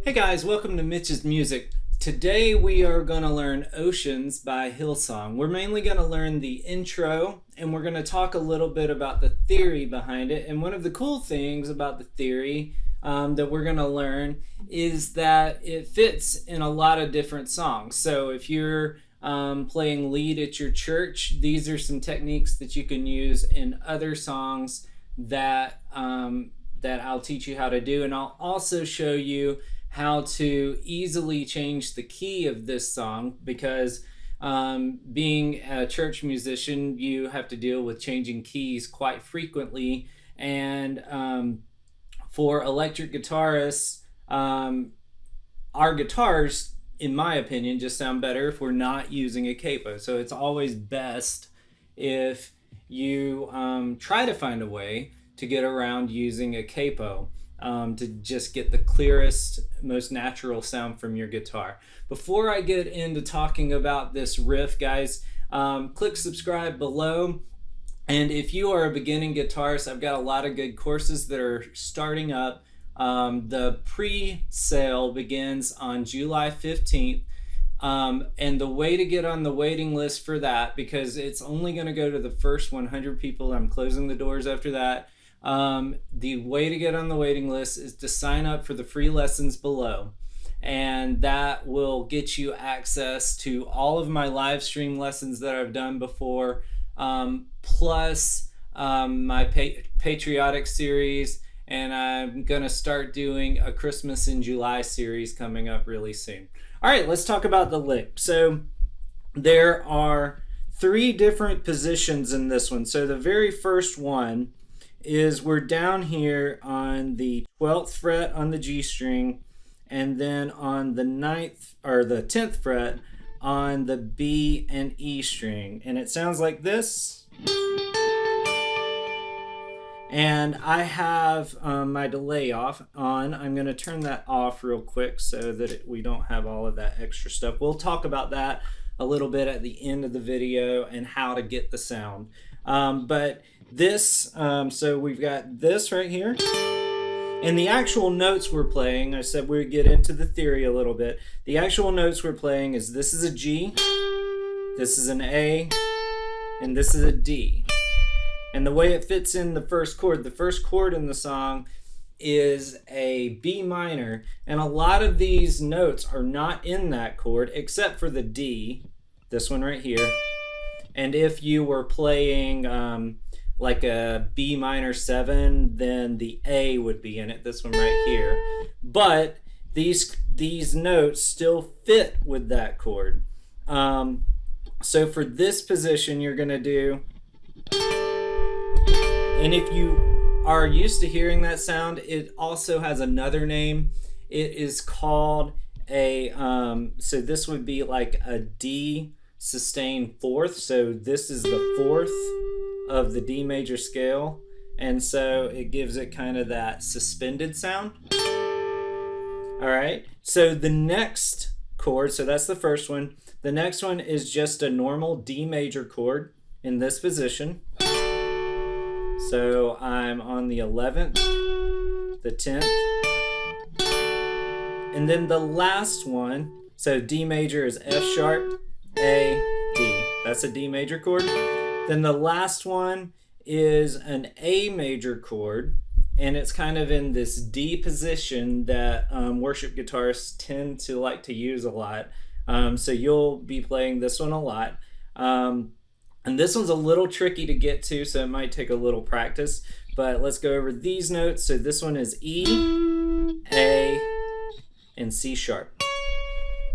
Hey guys, welcome to Mitch's Music. Today we are going to learn Oceans by Hillsong. We're mainly going to learn the intro and we're going to talk a little bit about the theory behind it. And one of the cool things about the theory that we're going to learn is that it fits in a lot of different songs. So if you're playing lead at your church, these are some techniques that you can use in other songs that I'll teach you how to do. And I'll also show you how to easily change the key of this song because being a church musician, you have to deal with changing keys quite frequently. And for electric guitarists, our guitars, in my opinion, just sound better if we're not using a capo. So it's always best if you try to find a way to get around using a capo. To just get the clearest, most natural sound from your guitar. Before I get into talking about this riff, guys, click subscribe below. And if you are a beginning guitarist, I've got a lot of good courses that are starting up. The pre-sale begins on July 15th. And the way to get on the waiting list for that, because it's only going to go to the first 100 people, I'm closing the doors after that. The way to get on the waiting list is to sign up for the free lessons below, and that will get you access to all of my live stream lessons that I've done before, plus my patriotic series, and I'm gonna start doing a Christmas in July series coming up really soon. All right, let's talk about the lick. So there are 3 different positions in this one. So the very first one is we're down here on the 12th fret on the G string, and then on the 9th or the 10th fret on the B and E string, and it sounds like this. And I have my delay on. I'm going to turn that off real quick so that we don't have all of that extra stuff. We'll talk about that a little bit at the end of the video and how to get the sound. But this, so we've got this right here, and the actual notes we're playing, I said we'd get into the theory a little bit. The actual notes we're playing is this is a G, this is an A, and this is a D. And the way it fits in the first chord in the song is a B minor, and a lot of these notes are not in that chord except for the D, this one right here. And if you were playing like a B minor 7, then the A would be in it, this one right here. But these notes still fit with that chord. So for this position, you're gonna do, and if you are used to hearing that sound, it also has another name. It is called a, so this would be like a D sustained 4th. So this is the 4th of the D major scale, and so it gives it kind of that suspended sound. All right, so the next chord, so that's the first one. The next one is just a normal D major chord in this position. So I'm on the 11th, the 10th, and then the last one, so D major is F sharp, A, D. That's a D major chord. Then the last one is an A major chord, and it's kind of in this D position that worship guitarists tend to like to use a lot. So you'll be playing this one a lot. And this one's a little tricky to get to, so it might take a little practice. But let's go over these notes. So this one is E, A, and C sharp.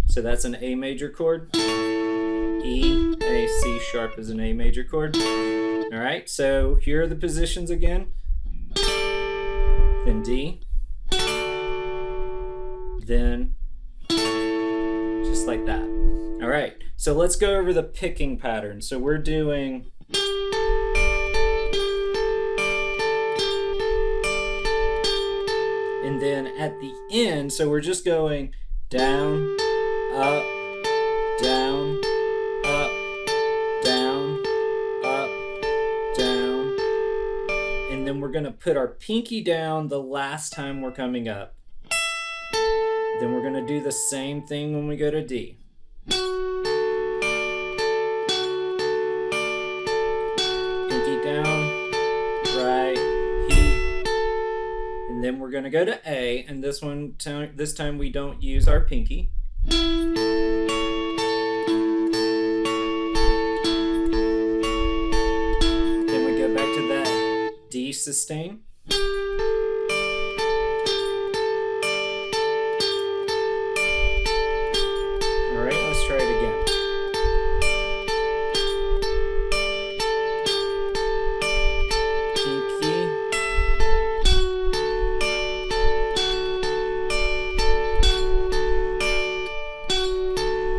So that's an A major chord. E, A, C sharp is an A major chord. All right, so here are the positions again. Then D. Then just like that. All right, so let's go over the picking pattern. So we're doing, and then at the end, so we're just going down, up, down, up, down, up, down, and then we're going to put our pinky down the last time we're coming up. Then we're going to do the same thing when we go to D. Pinky down, right, E. And then we're going to go to A, and this time we don't use our pinky. Then we go back to that D sustain. Try it again. Pinky.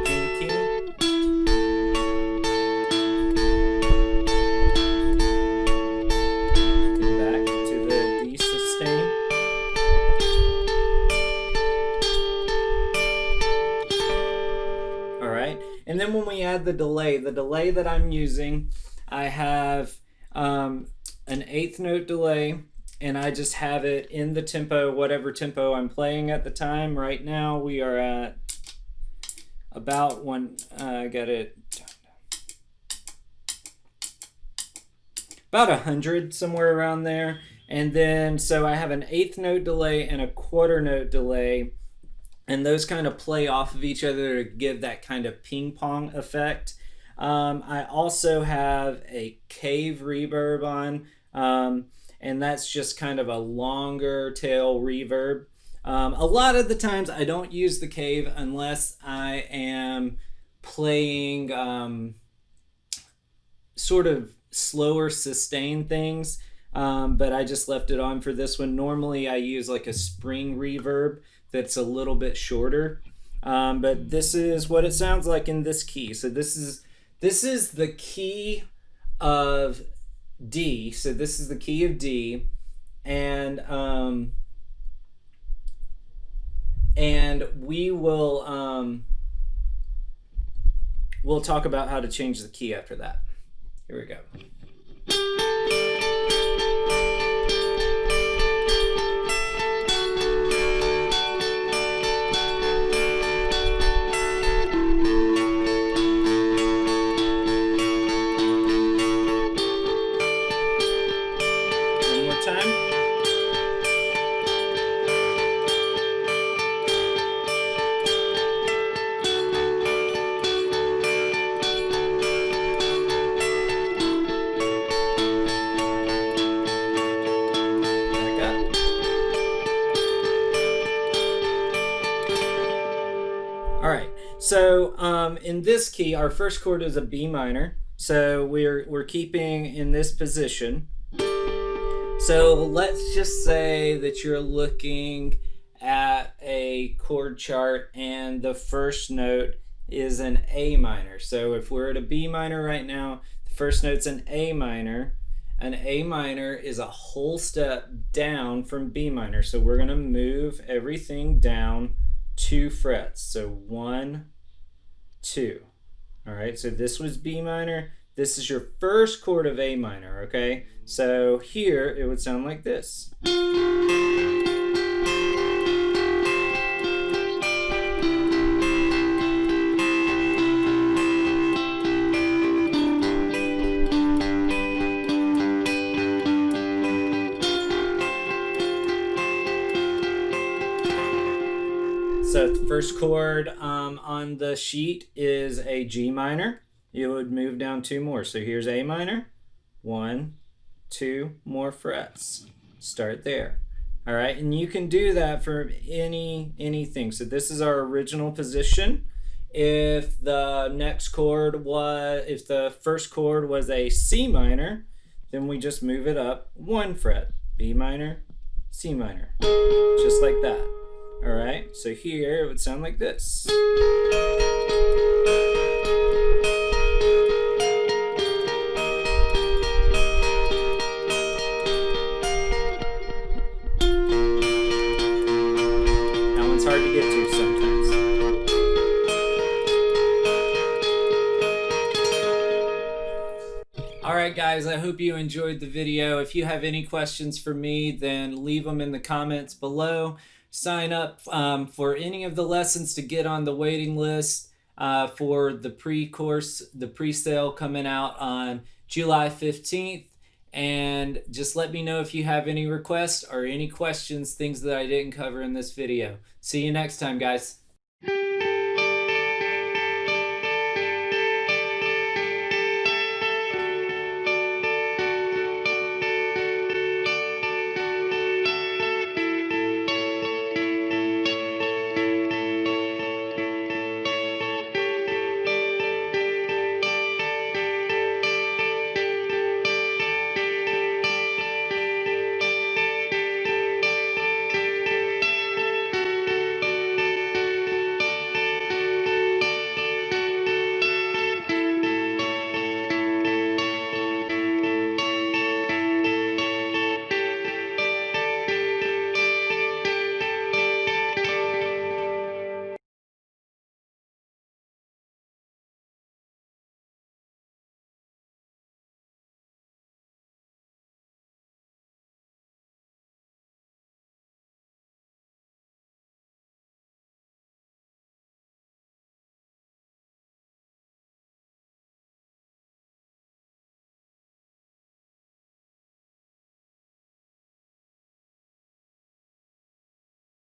Pinky. Then back to the D sustain. And then when we add the delay that I'm using, I have an 1/8 note delay, and I just have it in the tempo, whatever tempo I'm playing at the time. Right now we are at about about 100, somewhere around there. And then so I have an 1/8 note delay and a 1/4 note delay. And those kind of play off of each other to give that kind of ping pong effect. I also have a cave reverb on, and that's just kind of a longer tail reverb. A lot of the times I don't use the cave unless I am playing sort of slower sustain things, but I just left it on for this one. Normally I use like a spring reverb that's a little bit shorter, but this is what it sounds like in this key. So this is the key of D. So this is the key of D, and we will we'll talk about how to change the key after that. Here we go. So in this key, our first chord is a B minor. So we're keeping in this position. So let's just say that you're looking at a chord chart and the first note is an A minor. So if we're at a B minor right now, the first note's an A minor. An A minor is a whole step down from B minor. So we're going to move everything down 2 frets. So 1, 2. All right, so this was B minor. This is your first chord of A minor, okay? So here it would sound like this. So the first chord on the sheet is a G minor. You would move down 2 more. So here's A minor, 1, 2 more frets. Start there. All right, and you can do that for anything. So this is our original position. If the first chord was a C minor, then we just move it up 1 fret. B minor, C minor, just like that. All right, so here it would sound like this. That one's hard to get to sometimes. All right, guys, I hope you enjoyed the video. If you have any questions for me, then leave them in the comments below. sign up for any of the lessons to get on the waiting list for the pre-course, the pre-sale coming out on July 15th. And just let me know if you have any requests or any questions, things that I didn't cover in this video. See you next time, guys.